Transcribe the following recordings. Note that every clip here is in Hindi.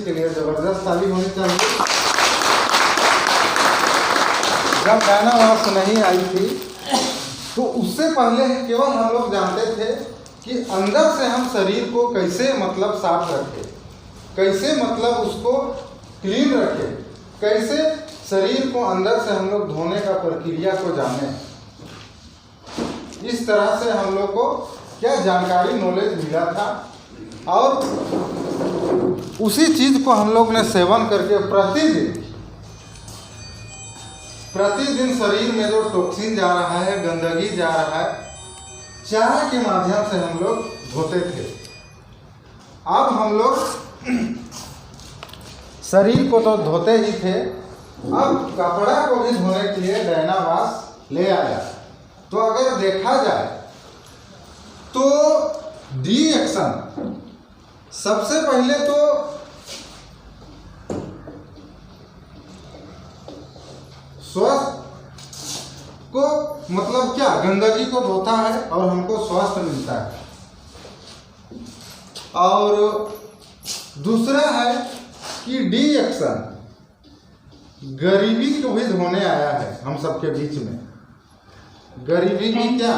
चीज़ के लिए ज़बरदस्त ताली होनी चाहिए। जब डायनावास नहीं आई थी तो उससे पहले केवल हम लोग जानते थे कि अंदर से हम शरीर को कैसे मतलब साफ रखें, कैसे मतलब उसको क्लीन रखें, कैसे शरीर को अंदर से हम लोग धोने का प्रक्रिया को जाने। इस तरह से हम लोग को क्या जानकारी नॉलेज मिला था और उसी चीज़ को हम लोग ने सेवन करके प्रतिदिन शरीर में जो टॉक्सिन जा रहा है, गंदगी जा रहा है, चाय के माध्यम से हम लोग धोते थे। अब हम लोग शरीर को तो धोते ही थे, अब कपड़ा को भी धोने के लिए डायनावास ले आया। तो अगर देखा जाए तो डी एक्शन सबसे पहले तो स्वस्थ को मतलब क्या गंदगी को धोता है और हमको स्वस्थ मिलता है। और दूसरा है कि डी एक्शन गरीबी को भी धोने आया है हम सबके बीच में। गरीबी भी क्या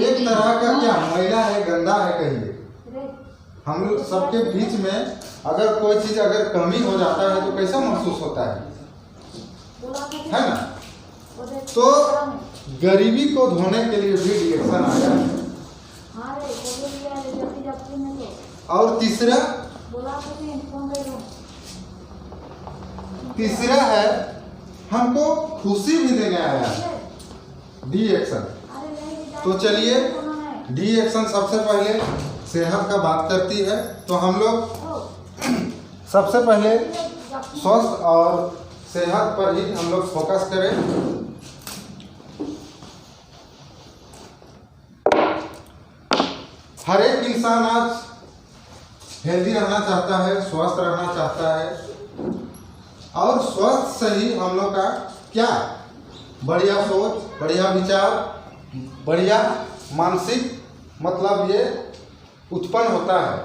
एक तरह का क्या मैला है, गंदा है कहिए। हम लोग सबके बीच में अगर कोई चीज़ अगर कमी हो जाता है तो कैसा महसूस होता है ना। तो गरीबी को धोने के लिए भी डी एक्शन आया है। और तीसरा है हमको खुशी भी देने आया है डी एक्शन। तो चलिए डी एक्शन सबसे पहले सेहत का बात करती है। तो हम लोग सबसे पहले स्वस्थ और सेहत पर ही हम लोग फोकस करें। हर एक इंसान आज हेल्दी रहना चाहता है, स्वस्थ रहना चाहता है और स्वस्थ से ही हम लोग का क्या बढ़िया सोच, बढ़िया विचार, बढ़िया मानसिक मतलब ये उत्पन्न होता है।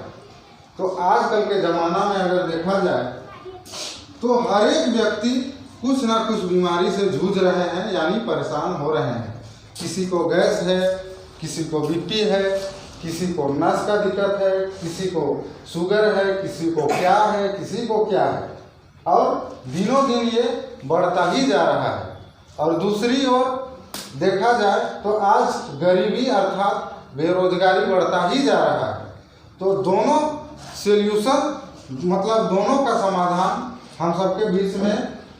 तो आजकल के ज़माना में अगर देखा जाए तो हर एक व्यक्ति कुछ ना कुछ बीमारी से जूझ रहे हैं, यानी परेशान हो रहे हैं। किसी को गैस है, किसी को बीपी है, किसी को नस का दिक्कत है, किसी को शुगर है, किसी को क्या है, किसी को क्या है, और दिनों दिन ये बढ़ता ही जा रहा है। और दूसरी ओर देखा जाए तो आज गरीबी अर्थात बेरोजगारी बढ़ता ही जा रहा है। तो दोनों सॉल्यूशन मतलब दोनों का समाधान हम सबके बीच में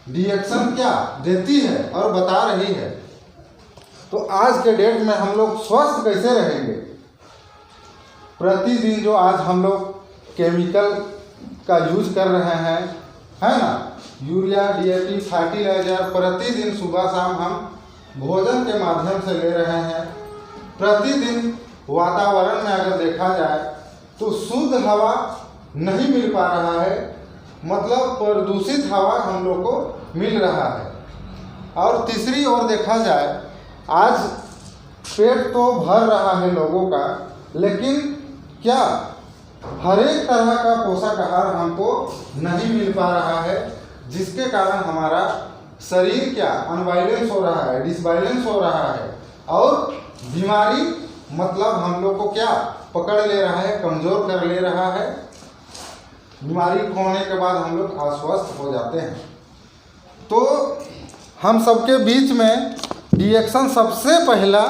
डी एक्शन क्या देती है और बता रही है। तो आज के डेट में हम लोग स्वस्थ कैसे रहेंगे। प्रतिदिन जो आज हम लोग केमिकल का यूज कर रहे हैं, है ना, यूरिया, डीएपी, फर्टिलाइजर प्रतिदिन सुबह शाम हम भोजन के माध्यम से ले रहे हैं। प्रतिदिन वातावरण में अगर देखा जाए तो शुद्ध हवा नहीं मिल पा रहा है, मतलब प्रदूषित हवा हम लोग को मिल रहा है। और तीसरी ओर देखा जाए आज पेट तो भर रहा है लोगों का, लेकिन क्या हर एक तरह का पोषक आहार हमको नहीं मिल पा रहा है, जिसके कारण हमारा शरीर क्या अनबैलेंस हो रहा है, डिसबैलेंस हो रहा है और बीमारी मतलब हम लोग को क्या पकड़ ले रहा है, कमज़ोर कर ले रहा है। बीमारी होने के बाद हम लोग अस्वस्थ हो जाते हैं। तो हम सबके बीच में डी एक्शन सबसे पहला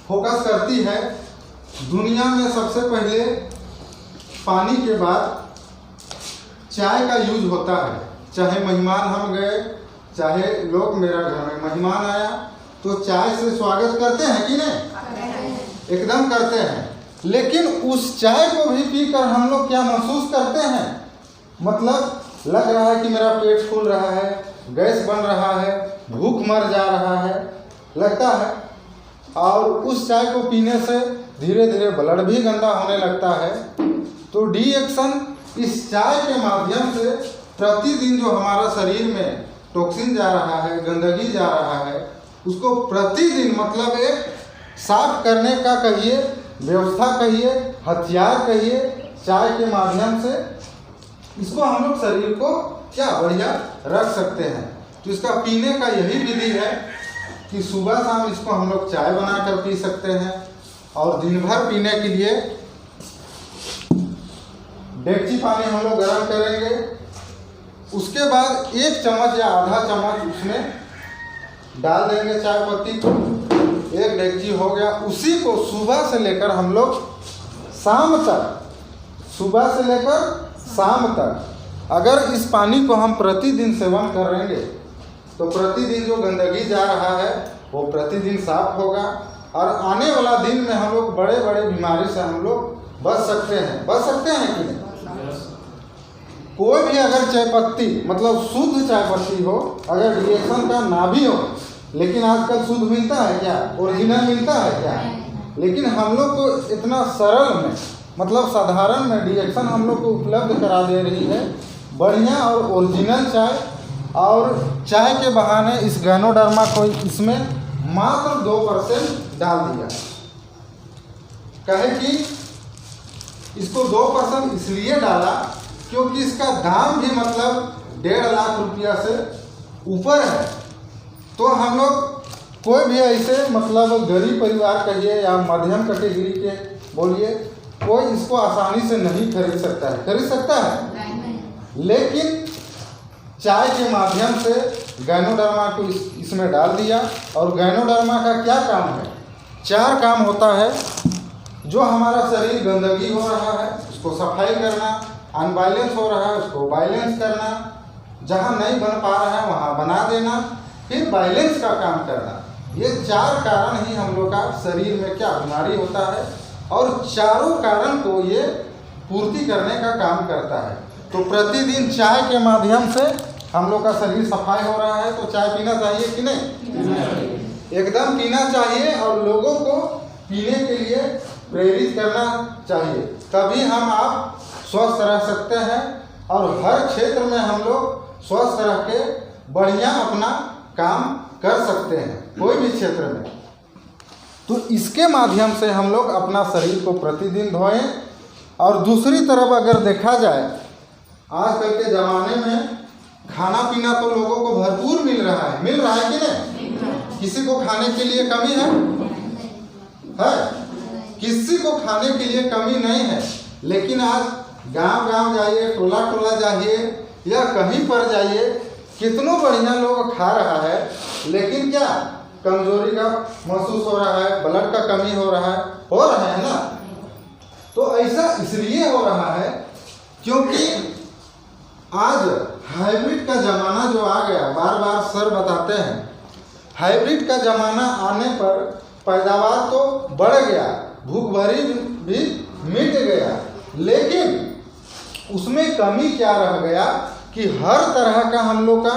फोकस करती है। दुनिया में सबसे पहले पानी के बाद चाय का यूज होता है। चाहे मेहमान हम गए, चाहे लोग मेरा घर में मेहमान आया तो चाय से स्वागत करते हैं कि नहीं, एकदम करते हैं। लेकिन उस चाय को भी पीकर हम लोग क्या महसूस करते हैं, मतलब लग रहा है कि मेरा पेट फूल रहा है, गैस बन रहा है, भूख मर जा रहा है, लगता है। और उस चाय को पीने से धीरे धीरे ब्लड भी गंदा होने लगता है। तो डी एक्शन इस चाय के माध्यम से प्रतिदिन जो हमारा शरीर में टॉक्सिन जा रहा है, गंदगी जा रहा है, उसको प्रतिदिन मतलब एक साफ करने का कहिए, व्यवस्था कहिए, हथियार कहिए, चाय के माध्यम से इसको हम लोग शरीर को क्या बढ़िया रख सकते हैं। तो इसका पीने का यही विधि है कि सुबह शाम इसको हम लोग चाय बनाकर पी सकते हैं और दिन भर पीने के लिए डेगची पानी हम लोग गर्म करेंगे। उसके बाद 1 चम्मच या आधा चम्मच उसमें डाल देंगे चाय पत्ती को, 1 डेगची हो गया। उसी को सुबह से लेकर हम लोग शाम तक, सुबह से लेकर शाम तक अगर इस पानी को हम प्रतिदिन सेवन करेंगे तो प्रतिदिन जो गंदगी जा रहा है वो प्रतिदिन साफ होगा और आने वाला दिन में हम लोग बड़े बड़े बीमारी से हम लोग बच सकते हैं कि नहीं। कोई भी अगर चाय पत्ती मतलब शुद्ध चाय पत्ती हो, अगर रिएक्शन का ना भी हो, लेकिन आजकल शुद्ध मिलता है क्या, ओरिजिनल मिलता है क्या, लेकिन हम लोग को इतना सरल में मतलब साधारण में रिएक्शन हम लोग को उपलब्ध करा दे रही है बढ़िया और ओरिजिनल चाय। और चाय के बहाने इस गैनोडर्मा को इसमें मात्र 2% डाल दिया। कहे कि इसको 2% इसलिए डाला क्योंकि इसका दाम भी मतलब 1.5 लाख रुपया से ऊपर है। तो हम लोग कोई भी ऐसे मतलब गरीब परिवार कहिए या मध्यम कैटेगरी के बोलिए, कोई इसको आसानी से नहीं खरीद सकता है। खरीद सकता है? लेकिन चाय के माध्यम से गैनोडर्मा को इसमें डाल दिया। और गैनोडर्मा का क्या काम है? 4 काम होता है। जो हमारा शरीर गंदगी हो रहा है उसको सफाई करना, अनबैलेंस हो रहा है उसको बैलेंस करना, जहाँ नहीं बन पा रहा है वहाँ बना देना, फिर बैलेंस का काम करना। ये 4 कारण ही हम लोग का शरीर में क्या बीमारी होता है और चारों कारण को ये पूर्ति करने का काम करता है। तो प्रतिदिन चाय के माध्यम से हम लोग का शरीर सफाई हो रहा है तो चाय पीना चाहिए कि नहीं? एकदम पीना चाहिए और लोगों को पीने के लिए प्रेरित करना चाहिए, तभी हम आप स्वस्थ रह सकते हैं और हर क्षेत्र में हम लोग स्वस्थ रह के बढ़िया अपना काम कर सकते हैं कोई भी क्षेत्र में। तो इसके माध्यम से हम लोग अपना शरीर को प्रतिदिन धोएं। और दूसरी तरफ अगर देखा जाए आजकल के ज़माने में खाना पीना तो लोगों को भरपूर मिल रहा है कि नहीं? किसी को खाने के लिए कमी है? किसी को खाने के लिए कमी नहीं है। लेकिन आज गांव जाइए, टोला जाइए या कहीं पर जाइए, कितनों बढ़िया लोग खा रहा है, लेकिन क्या कमजोरी का महसूस हो रहा है, ब्लड का कमी हो रहा है ना। तो ऐसा इसलिए हो रहा है क्योंकि आज हाइब्रिड का ज़माना जो आ गया, बार बार सर बताते हैं, हाइब्रिड का ज़माना आने पर पैदावार तो बढ़ गया, भूखमरी भी मिट गया, लेकिन उसमें कमी क्या रह गया कि हर तरह का हम लोग का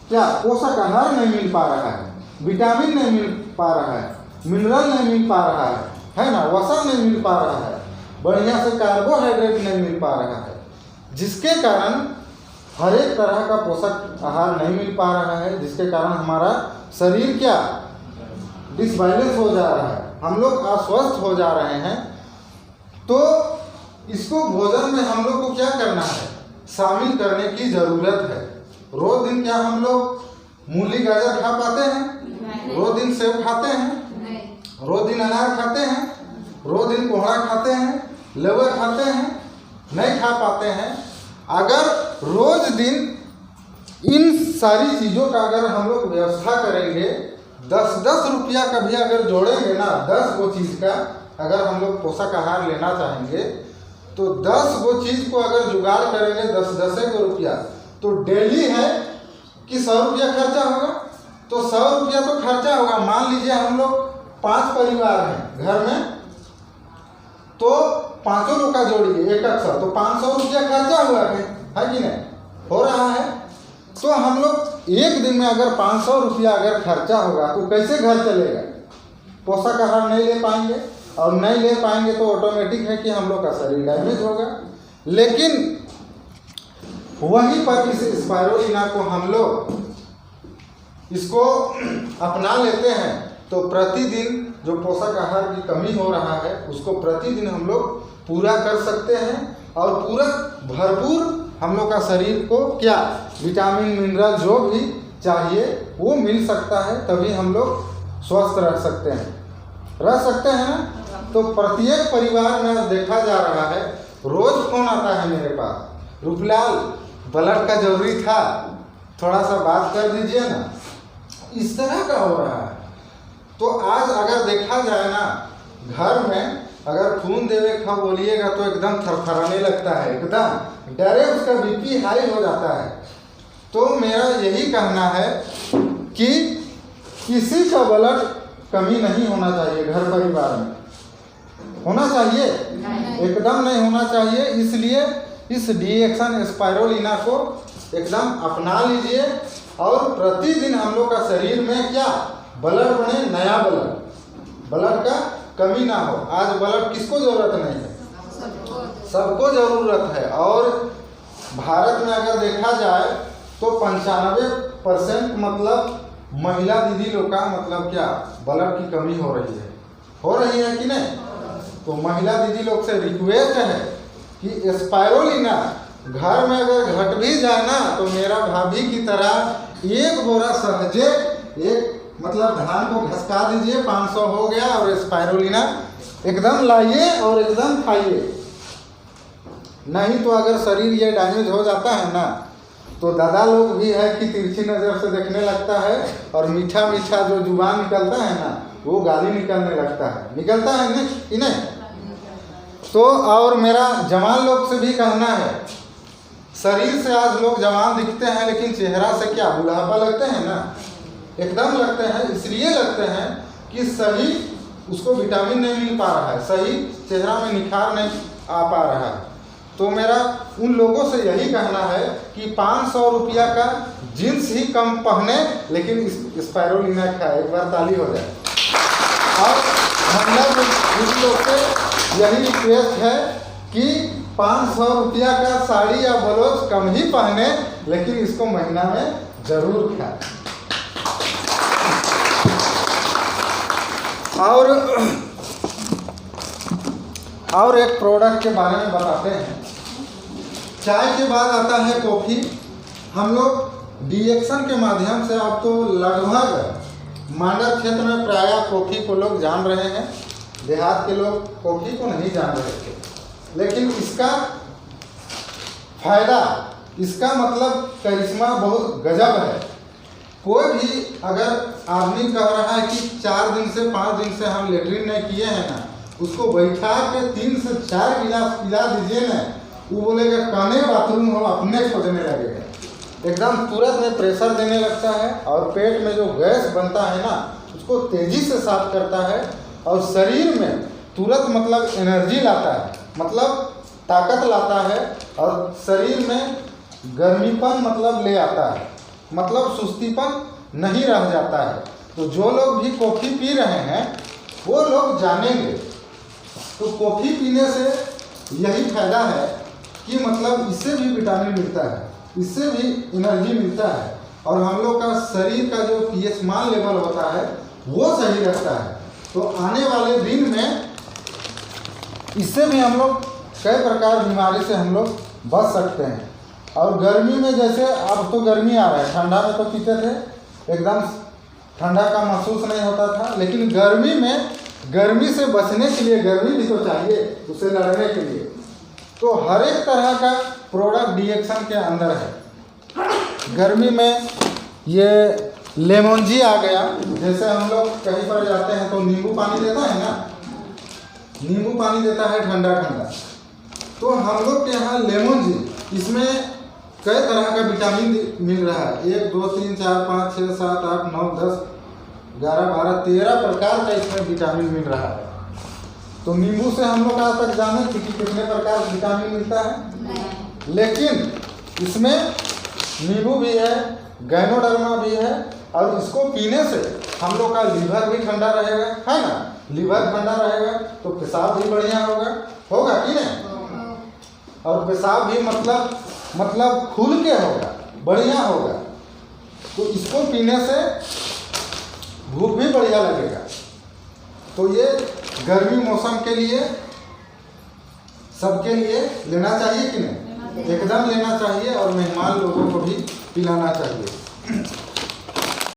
क्या पोषक आहार नहीं मिल पा रहा है, विटामिन नहीं मिल पा रहा है, मिनरल नहीं मिल पा रहा है ना, वसा नहीं मिल पा रहा है, बढ़िया से कार्बोहाइड्रेट नहीं मिल पा रहा है, जिसके कारण हर एक तरह का पोषक आहार नहीं मिल पा रहा है, जिसके कारण हमारा शरीर क्या डिसबैलेंस हो जा रहा है, हम लोग अस्वस्थ हो जा रहे हैं। तो इसको भोजन में हम लोग को क्या करना है, शामिल करने की ज़रूरत है। रोज दिन क्या हम लोग मूली गाजर खा पाते हैं? रोज दिन सेब खाते हैं? रोज दिन अनार खाते हैं? रोज दिन कोहड़ा खाते हैं, लौका खाते हैं? नहीं खा पाते हैं। अगर रोज दिन इन सारी चीज़ों का अगर हम लोग व्यवस्था करेंगे, 10-10 रुपया का भी अगर जोड़ेंगे ना, 10 गो चीज़ का अगर हम लोग पोषक आहार लेना चाहेंगे तो 10 गो चीज़ को अगर जुगाड़ करेंगे 10-10 गो रुपया, तो डेली है कि 100 रुपया खर्चा होगा, तो 100 रुपया तो खर्चा होगा। मान लीजिए हम लोग 5 परिवार हैं घर में, तो 5 लोग का जोड़िए 100, तो 500 रुपया खर्चा हुआ है कि नहीं? हो रहा है। तो हम लोग एक दिन में अगर 500 रुपया अगर खर्चा होगा तो कैसे घर चलेगा? पोषक आहार नहीं ले पाएंगे, और नहीं ले पाएंगे तो ऑटोमेटिक है कि हम लोग का शरीर डैमेज होगा। लेकिन वहीं पर इस स्पाइरुलिना को हम लोग इसको अपना लेते हैं तो प्रतिदिन जो पोषक आहार की कमी हो रहा है उसको प्रतिदिन हम लोग पूरा कर सकते हैं और पूरा भरपूर हम लोग का शरीर को क्या विटामिन मिनरल जो भी चाहिए वो मिल सकता है, तभी हम लोग स्वस्थ रह सकते हैं ना। तो प्रत्येक परिवार में देखा जा रहा है, रोज फोन आता है मेरे पास, रूपलाल ब्लड का जरूरी था, थोड़ा सा बात कर दीजिए ना, इस तरह का हो रहा है। तो आज अगर देखा जाए ना, घर में अगर खून देवे का बोलिएगा तो एकदम थरथराने लगता है, एकदम डायरेक्ट उसका बीपी हाई हो जाता है। तो मेरा यही कहना है कि किसी का ब्लड कमी नहीं होना चाहिए, घर परिवार में होना चाहिए, एकदम नहीं होना चाहिए। इसलिए इस डीएक्सन स्पाइरुलिना को एकदम अपना लीजिए और प्रतिदिन हम लोग का शरीर में क्या ब्लड बने, नया ब्लड का कमी ना हो। आज ब्लड किसको जरूरत नहीं है, सबको जरूरत है। और भारत में अगर देखा जाए तो 95% मतलब महिला दीदी लोग का मतलब क्या ब्लड की कमी हो रही है कि नहीं। तो महिला दीदी लोग से रिक्वेस्ट है कि स्पाइरुलिना घर में अगर घट भी जाए ना तो मेरा भाभी की तरह एक बोरा सहजे एक मतलब धान को घसका दीजिए, 500 हो गया, और स्पाइरुलिना एकदम लाइए और एकदम खाइए। नहीं तो अगर शरीर ये डैमेज हो जाता है ना, तो दादा लोग भी है कि तिरछी नज़र से देखने लगता है और मीठा मीठा जो जुबान निकलता है ना वो गाली निकलने लगता है, निकलता है नहीं। तो और मेरा जवान लोग से भी कहना है, शरीर से आज लोग जवान दिखते हैं लेकिन चेहरा से क्या बुढ़ापा लगते हैं ना, एकदम लगते हैं। इसलिए लगते हैं कि सही उसको विटामिन नहीं मिल पा रहा है, सही चेहरा में निखार नहीं आ पा रहा है। तो मेरा उन लोगों से यही कहना है कि 500 रुपया का जींस ही कम पहने लेकिन स्पाइरुलिना खाए, एक बार ताली हो जाए। और हम लोग से यही रिक्वेस्ट है कि 500 रुपया का साड़ी या ब्लाउज कम ही पहने लेकिन इसको महीना में जरूर खाए। और एक प्रोडक्ट के बारे में बताते हैं। चाय के बाद आता है कॉफ़ी। हम लोग डीएक्सन के माध्यम से अब तो लगभग मांडर क्षेत्र में प्रायः कॉफ़ी को लोग जान रहे हैं, देहात के लोग कॉफ़ी को नहीं जान रहे थे, लेकिन इसका फायदा, इसका मतलब करिश्मा बहुत गजब है। कोई भी अगर आदमी कह रहा है कि 4 दिन से 5 दिन से हम लेटरिन नहीं किए हैं ना, उसको बैठा के 3 से 4 गिलास पिला दीजिए ना, वो बोलेगा कने बाथरूम हो, अपने खोजने लगेगा, एकदम तुरंत में प्रेशर देने लगता है और पेट में जो गैस बनता है ना उसको तेजी से साफ करता है और शरीर में तुरंत मतलब एनर्जी लाता है, मतलब ताकत लाता है और शरीर में गर्मीपन मतलब ले आता है, मतलब सुस्तीपन नहीं रह जाता है। तो जो लोग भी कॉफ़ी पी रहे हैं वो लोग जानेंगे। तो कॉफ़ी पीने से यही फायदा है कि मतलब इससे भी विटामिन मिलता है, इससे भी एनर्जी मिलता है और हम लोग का शरीर का जो पीएच मान लेवल होता है वो सही रहता है। तो आने वाले दिन में इससे भी हम लोग कई प्रकार बीमारी से हम लोग बच सकते हैं। और गर्मी में जैसे अब तो गर्मी आ रहा है, ठंडा में तो पीते थे एकदम ठंडा का महसूस नहीं होता था, लेकिन गर्मी में गर्मी से बचने के लिए गर्मी भी तो चाहिए, उसे लड़ने के लिए तो हर एक तरह का प्रोडक्ट डीएक्सन के अंदर है। गर्मी में ये लेमन जी आ गया, जैसे हम लोग कहीं पर जाते हैं तो नींबू पानी देता है ना, नींबू पानी देता है ठंडा ठंडा, तो हम लोग के यहाँ लेमन जी, इसमें कई तरह का विटामिन मिल रहा है, 1 2 3 4 5 6 7 8 9 10 11 12 13 प्रकार का इसमें विटामिन मिल रहा है। तो नींबू से हम लोग आज तक जाने कि कितने प्रकार का विटामिन मिलता है, लेकिन इसमें नींबू भी है, गैनोडर्मा भी है और इसको पीने से हम लोग का लीवर भी ठंडा रहेगा, है ना, लीवर ठंडा रहेगा तो पेशाब भी बढ़िया होगा कि नहीं, और पेशाब भी मतलब खुल के होगा, बढ़िया होगा। तो इसको पीने से भूख भी बढ़िया लगेगा। तो ये गर्मी मौसम के लिए सबके लिए लेना चाहिए कि नहीं? एकदम लेना चाहिए और मेहमान लोगों को भी पिलाना चाहिए।